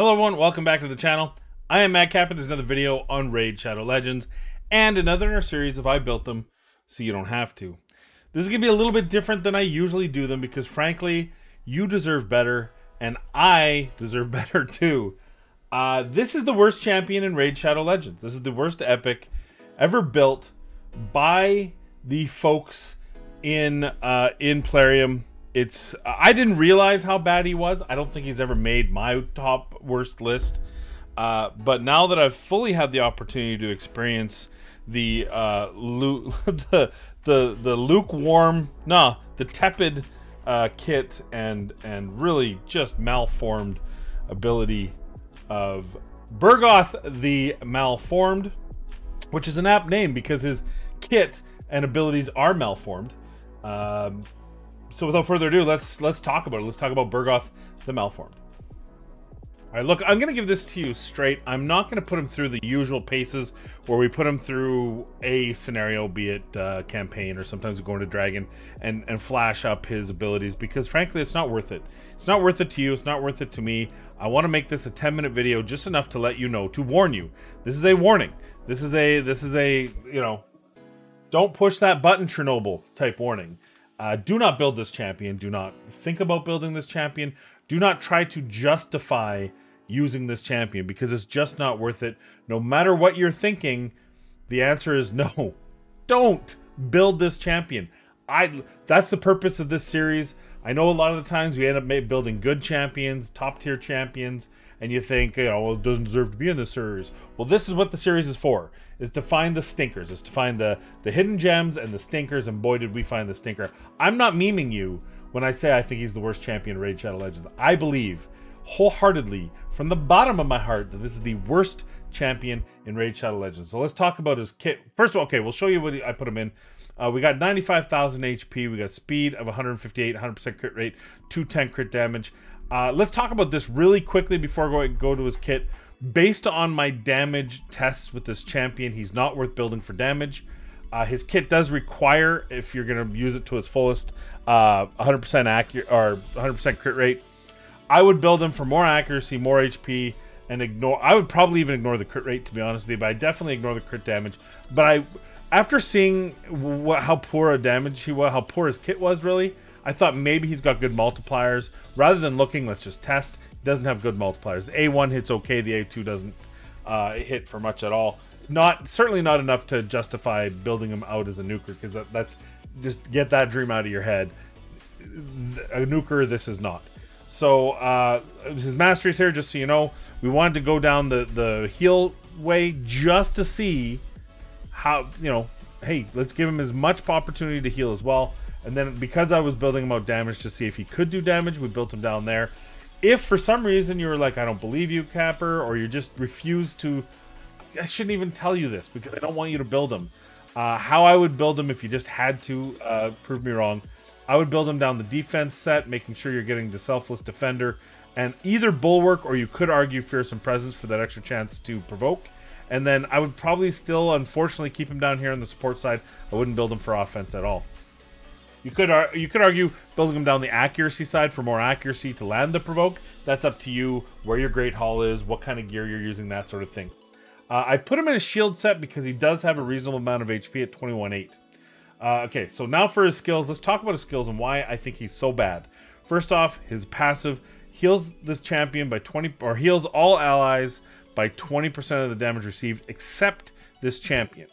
Hello everyone, welcome back to the channel. I am Madcap and there's another video on Raid Shadow Legends and another in our series of I Built Them So You Don't Have To. This is going to be a little bit different than I usually do them because frankly, you deserve better and I deserve better too. This is the worst champion in Raid Shadow Legends. This is the worst epic ever built by the folks in Plarium. I didn't realize how bad he was. I don't think he's ever made my top worst list. But now that I've fully had the opportunity to experience the tepid kit and really just malformed ability of Bergoth the Malformed, which is an apt name because his kit and abilities are malformed. So without further ado, let's talk about it. Let's talk about Bergoth the Malformed. All right, look, I'm going to give this to you straight. I'm not going to put him through the usual paces where we put him through a scenario, be it campaign or sometimes we go into Dragon and flash up his abilities because frankly, it's not worth it. It's not worth it to you. It's not worth it to me. I want to make this a 10-minute video just enough to let you know, to warn you. This is a warning. This is a, you know, don't push that button, Chernobyl type warning. Do not build this champion. Do not think about building this champion. Do not try to justify using this champion because it's just not worth it. No matter what you're thinking, the answer is no. Don't build this champion. That's the purpose of this series. I know a lot of the times we end up building good champions, top tier champions, and you think, you know, well, it doesn't deserve to be in this series. Well, this is what the series is for, is to find the stinkers, is to find the hidden gems and the stinkers, and boy, did we find the stinker. I'm not memeing you when I say I think he's the worst champion in Raid Shadow Legends. I believe wholeheartedly, from the bottom of my heart, that this is the worst champion in Raid Shadow Legends. So let's talk about his kit. First of all, okay, we'll show you what I put him in. We got 95,000 HP, we got speed of 158, 100% crit rate, 210 crit damage. Let's talk about this really quickly before I go to his kit. Based on my damage tests with this champion, he's not worth building for damage. His kit does require, if you're going to use it to its fullest, 100% accurate or 100% crit rate. I would build him for more accuracy, more HP, and ignore. I would probably even ignore the crit rate, to be honest with you, but I definitely ignore the crit damage. But after seeing how poor a damage he was, how poor his kit was, really, I thought maybe he's got good multipliers. Rather than looking, let's just test. He doesn't have good multipliers. The A1 hits okay. The A2 doesn't hit for much at all. Certainly not enough to justify building him out as a nuker, because that's just get that dream out of your head. A nuker, this is not. So his masteries here, just so you know, we wanted to go down the heal way just to see how, you know, hey, let's give him as much opportunity to heal as well. And then because I was building him out damage to see if he could do damage, we built him down there. If for some reason you were like, I don't believe you, Capper, or you just refuse to, I shouldn't even tell you this because I don't want you to build him. How I would build him if you just had to prove me wrong, I would build him down the defense set, making sure you're getting the selfless defender, and either bulwark or you could argue fearsome presence for that extra chance to provoke. And then I would probably still, unfortunately, keep him down here on the support side. I wouldn't build him for offense at all. You could argue building him down the accuracy side for more accuracy to land the provoke. That's up to you, where your Great Hall is, what kind of gear you're using, that sort of thing. I put him in a shield set because he does have a reasonable amount of HP at 21.8. Okay, so now for his skills. Let's talk about his skills and why I think he's so bad. First off, his passive heals this champion by 20, or heals all allies by 20% of the damage received, except this champion.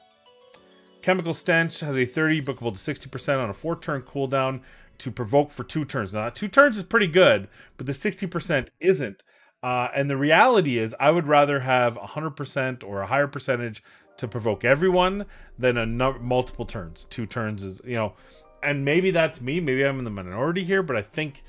Chemical Stench has a 30 bookable to 60% on a 4-turn cooldown to provoke for 2 turns. Now, 2 turns is pretty good, but the 60% isn't. And the reality is, I would rather have 100% or a higher percentage to provoke everyone than multiple turns. 2 turns is, you know, and maybe that's me. Maybe I'm in the minority here, but I think,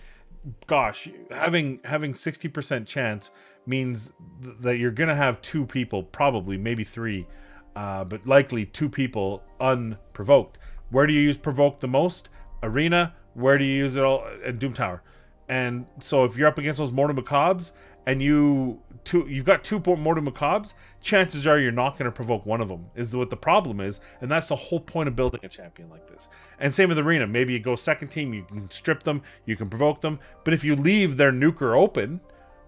gosh, having 60% chance means that you're gonna have 2 people, probably maybe 3, but likely 2 people unprovoked. Where do you use provoke the most? Arena. Where do you use it all? At Doom Tower. And so if you're up against those Mortal Macabres and you've got 2 Mortal Macabres, chances are you're not going to provoke one of them, is what the problem is. And that's the whole point of building a champion like this. And same with Arena. Maybe you go second team, you can strip them, you can provoke them. But if you leave their nuker open,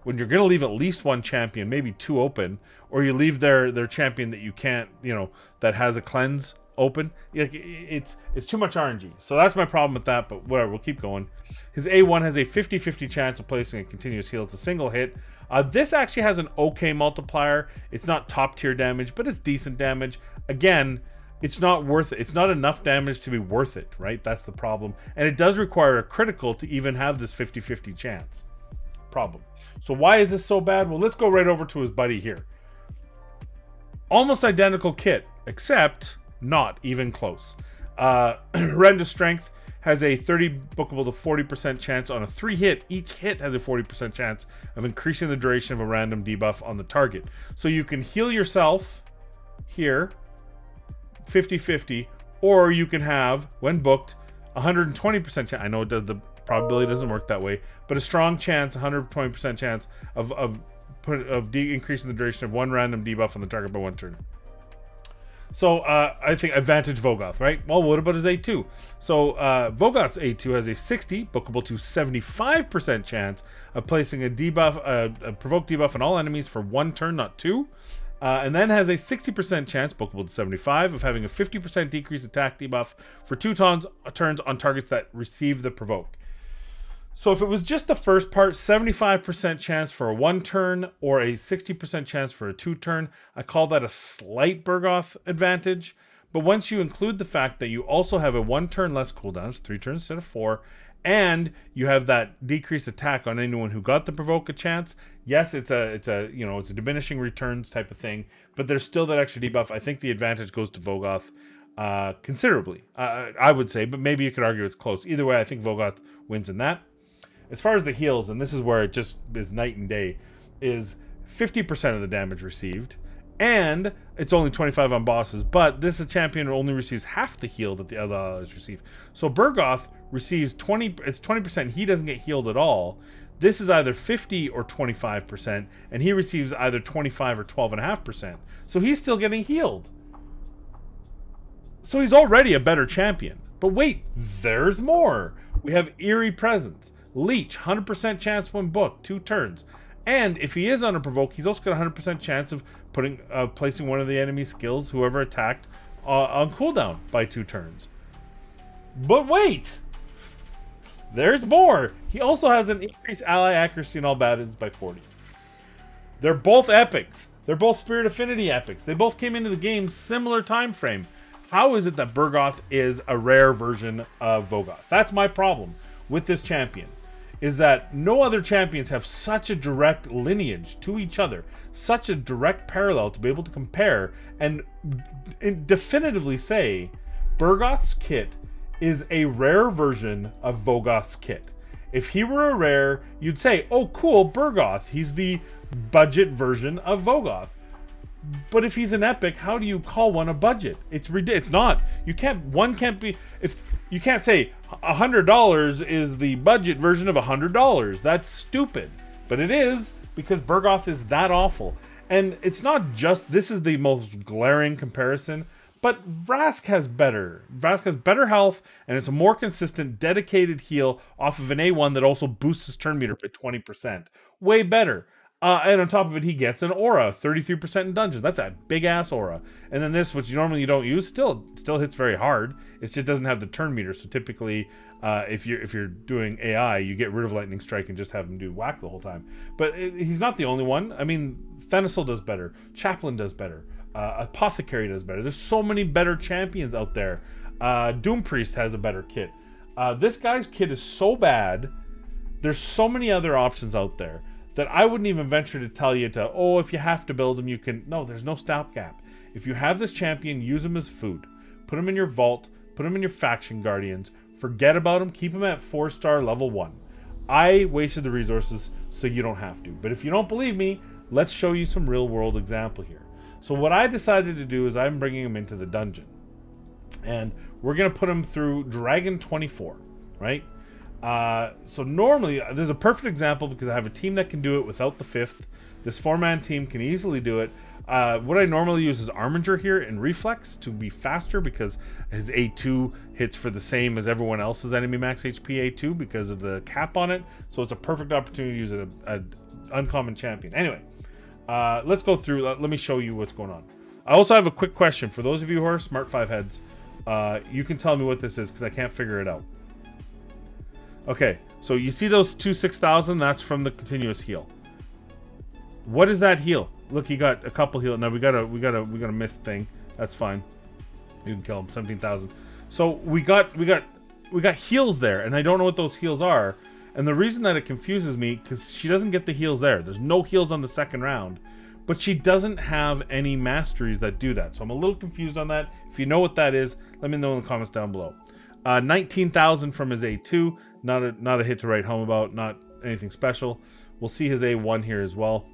when you're going to leave at least one champion, maybe two open, or you leave their champion that you can't, you know, that has a cleanse open, like it's too much RNG. So that's my problem with that, but whatever, we'll keep going. His A1 has a 50-50 chance of placing a continuous heal. It's a single hit. This actually has an okay multiplier. It's not top tier damage, but it's decent damage. Again, it's not worth it. It's not enough damage to be worth it, right? That's the problem. And it does require a critical to even have this 50-50 chance. Problem. So why is this so bad? Well, let's go right over to his buddy here. Almost identical kit, except not even close. Horrendous Strength has a 30 bookable to 40% chance on a 3-hit. Each hit has a 40% chance of increasing the duration of a random debuff on the target. So you can heal yourself here, 50-50, or you can have, when booked, 120% chance. I know the probability doesn't work that way, but a strong chance, 120% chance of increasing the duration of one random debuff on the target by 1 turn. So I think advantage Bergoth, right? Well, what about his A2? So Bergoth's A2 has a 60 bookable to 75% chance of placing a debuff, a provoked debuff on all enemies for 1 turn, not 2. And then has a 60% chance, bookable to 75, of having a 50% decreased attack debuff for 2 turns on targets that receive the provoke. So if it was just the first part, 75% chance for a 1 turn or a 60% chance for a 2 turn, I call that a slight Bergoth advantage. But once you include the fact that you also have a 1 turn less cooldowns, 3 turns instead of 4, and you have that decreased attack on anyone who got the provoke a chance. Yes, it's a diminishing returns type of thing, but there's still that extra debuff. I think the advantage goes to Bergoth considerably, I would say, but maybe you could argue it's close. Either way, I think Bergoth wins in that. As far as the heals, and this is where it just is night and day, is 50% of the damage received, and it's only 25 on bosses, but this champion only receives half the heal that the other allies receive. So Bergoth receives 20%, he doesn't get healed at all. This is either 50 or 25%, and he receives either 25 or 12.5%. So he's still getting healed. So he's already a better champion. But wait, there's more. We have Eerie Presence. Leech, 100% chance when booked, 2 turns. And if he is on a provoke, he's also got a 100% chance of placing one of the enemy's skills, whoever attacked, on cooldown by 2 turns. But wait! There's more! He also has an increased ally accuracy in all battles by 40. They're both epics. They're both Spirit Affinity epics. They both came into the game similar time frame. How is it that Bergoth is a rare version of Bergoth? That's my problem with this champion. Is that no other champions have such a direct lineage to each other, such a direct parallel to be able to compare and definitively say Bergoth's kit is a rare version of Bergoth's kit. If he were a rare, you'd say, oh cool, Bergoth, he's the budget version of Bergoth. But if he's an epic, how do you call one a budget? It's ridiculous. It's not. You can't be. If you can't say $100 is the budget version of $100, that's stupid. But it is, because Bergoth is that awful. And it's not just, this is the most glaring comparison, but Vrask has better. Vrask has better health, and it's a more consistent, dedicated heal off of an A1 that also boosts his turn meter by 20%. Way better. And on top of it, he gets an aura, 33% in dungeons. That's a big-ass aura. And then this, which you don't use, still hits very hard. It just doesn't have the turn meter. So typically, if you're doing AI, you get rid of Lightning Strike and just have him do whack the whole time. But he's not the only one. I mean, Fenisil does better. Chaplain does better. Apothecary does better. There's so many better champions out there. Doom Priest has a better kit. This guy's kit is so bad. There's so many other options out there that I wouldn't even venture to tell you to, oh, if you have to build him, you can. No, there's no stopgap. If you have this champion, use him as food. Put him in your vault. Put him in your faction guardians. Forget about him. Keep him at 4-star level 1. I wasted the resources, so you don't have to. But if you don't believe me, let's show you some real-world example here. So what I decided to do is I'm bringing him into the dungeon. And we're going to put him through Dragon 24, right? So normally, this is a perfect example because I have a team that can do it without the 5th. This 4-man team can easily do it. What I normally use is Arminger here and Reflex to be faster because his A2 hits for the same as everyone else's enemy max HP A2 because of the cap on it. So it's a perfect opportunity to use an uncommon champion. Anyway, let's go through. Let me show you what's going on. I also have a quick question for those of you who are Smart 5 heads. You can tell me what this is because I can't figure it out. Okay, so you see those two 6,000? That's from the continuous heal. What is that heal? Look, he got a couple heal. Now we got a miss thing. That's fine. You can kill him. 17,000. So we got heals there, and I don't know what those heals are. And the reason that it confuses me because she doesn't get the heals there. There's no heals on the second round, but she doesn't have any masteries that do that. So I'm a little confused on that. If you know what that is, let me know in the comments down below. 19,000 from his A2. Not a hit to write home about. Not anything special. We'll see his A1 here as well.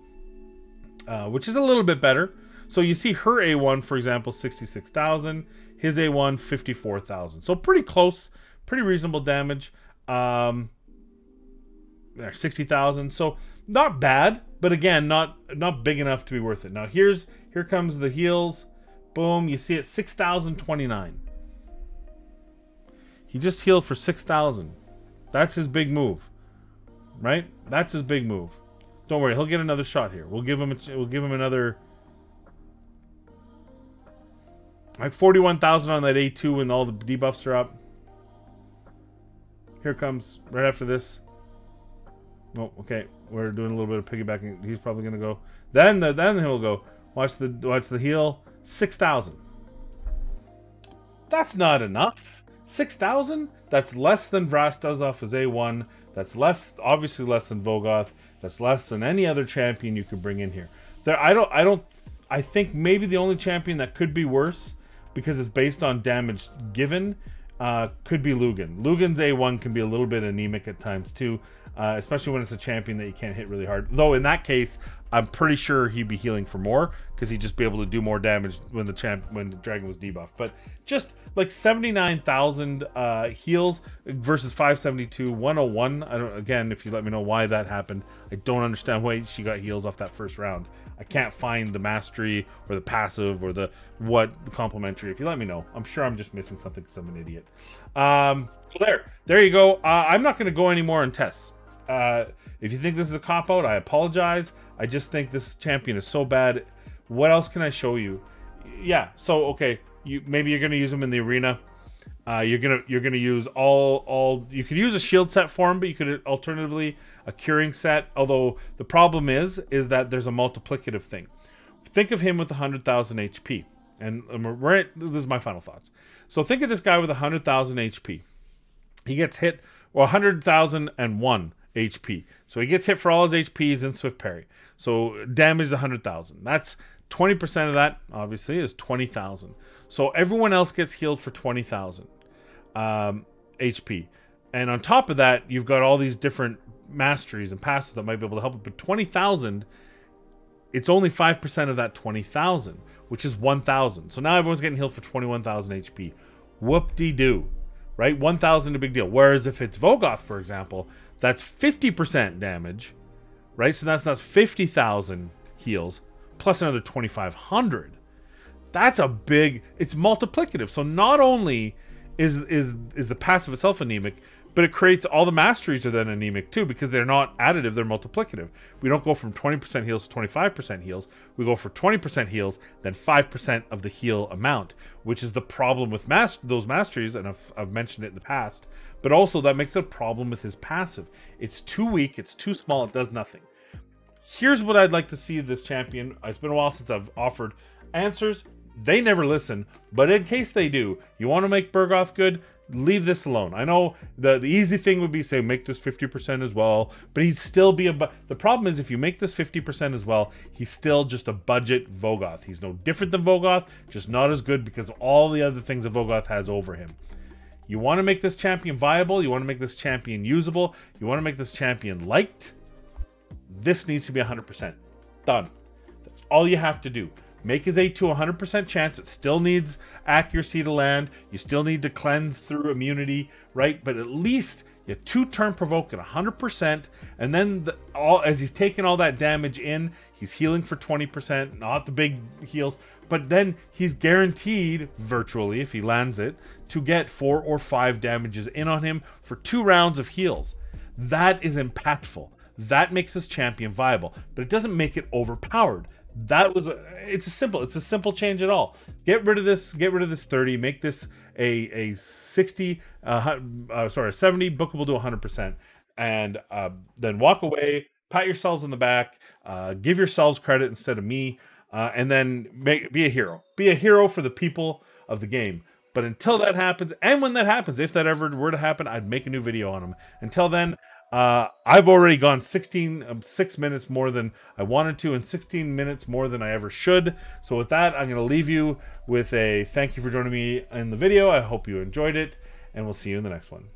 Which is a little bit better. So you see her A1, for example, 66,000. His A1, 54,000. So pretty close, pretty reasonable damage. 60,000. So not bad, but again, not big enough to be worth it. Now here comes the heals. Boom, you see it, 6,029. He just healed for 6,000. That's his big move, right? That's his big move. Don't worry, he'll get another shot here. We'll give him another. Like 41,000 on that A2 when all the debuffs are up. Here comes right after this. Oh, okay. We're doing a little bit of piggybacking. He's probably gonna go. Then he'll go. Watch the heal. 6,000. That's not enough. 6,000? That's less than Vras does off his A1. That's obviously less than Bergoth. That's less than any other champion you could bring in here. I think maybe the only champion that could be worse because it's based on damage given could be Lugan. Lugan's A1 can be a little bit anemic at times too, especially when it's a champion that you can't hit really hard. Though in that case, I'm pretty sure he'd be healing for more because he'd just be able to do more damage when the dragon was debuffed. But just like 79,000 heals versus 572, 101. Again, if you let me know why that happened, I don't understand why she got heals off that first round. I can't find the mastery or the passive or the complementary. If you let me know, I'm sure I'm just missing something because I'm an idiot. So there you go. I'm not going to go anymore on tests. If you think this is a cop-out, I apologize. I just think this champion is so bad. What else can I show you? Yeah, so okay, maybe you're gonna use him in the arena. You're gonna use you could use a shield set for him, but you could alternatively a curing set. Although the problem is that there's a multiplicative thing. Think of him with 100,000 HP, and this is my final thoughts. So think of this guy with 100,000 HP. He gets hit, or 100,001 HP. So he gets hit for all his HPs in Swift Parry. So damage is 100,000. That's 20% of that, obviously, is 20,000. So everyone else gets healed for 20,000 HP. And on top of that, you've got all these different masteries and passives that might be able to help it. But 20,000, it's only 5% of that 20,000, which is 1,000. So now everyone's getting healed for 21,000 HP. Whoop-de-doo. Right? 1,000 a big deal. Whereas if it's Bergoth, for example, that's 50% damage. Right? So that's 50,000 heals plus another 2,500. That's a big... It's multiplicative. So not only is the passive itself anemic, but it creates all the masteries are then anemic too, because they're not additive, they're multiplicative. We don't go from 20% heals to 25% heals. We go for 20% heals, then 5% of the heal amount, which is the problem with those masteries, and I've mentioned it in the past. But also that makes it a problem with his passive. It's too weak, it's too small, it does nothing. Here's what I'd like to see this champion. It's been a while since I've offered answers. They never listen, but in case they do, you want to make Bergoth good, leave this alone. I know the easy thing would be say make this 50% as well, but he'd still be the problem is if you make this 50% as well, he's still just a budget Bergoth. He's no different than Bergoth, just not as good because of all the other things that Bergoth has over him. You want to make this champion viable, you want to make this champion usable, you want to make this champion liked, this needs to be 100%. Done. That's all you have to do. Make his A2 100% chance. It still needs accuracy to land. You still need to cleanse through immunity, right? But at least You 2-turn provoke at 100%, and then as he's taking all that damage in, he's healing for 20%, not the big heals, but then he's guaranteed, virtually, if he lands it, to get 4 or 5 damages in on him for 2 rounds of heals. That is impactful. That makes his champion viable, but it doesn't make it overpowered. It's a simple change at all. Get rid of this 30, make this a 70 bookable to 100%, and then walk away, pat yourselves on the back, give yourselves credit instead of me, and then be a hero. Be a hero for the people of the game. But until that happens, and when that happens, if that ever were to happen, I'd make a new video on them. Until then, I've already gone 6 minutes more than I wanted to, and 16 minutes more than I ever should. So with that, I'm going to leave you with a thank you for joining me in the video. I hope you enjoyed it, and we'll see you in the next one.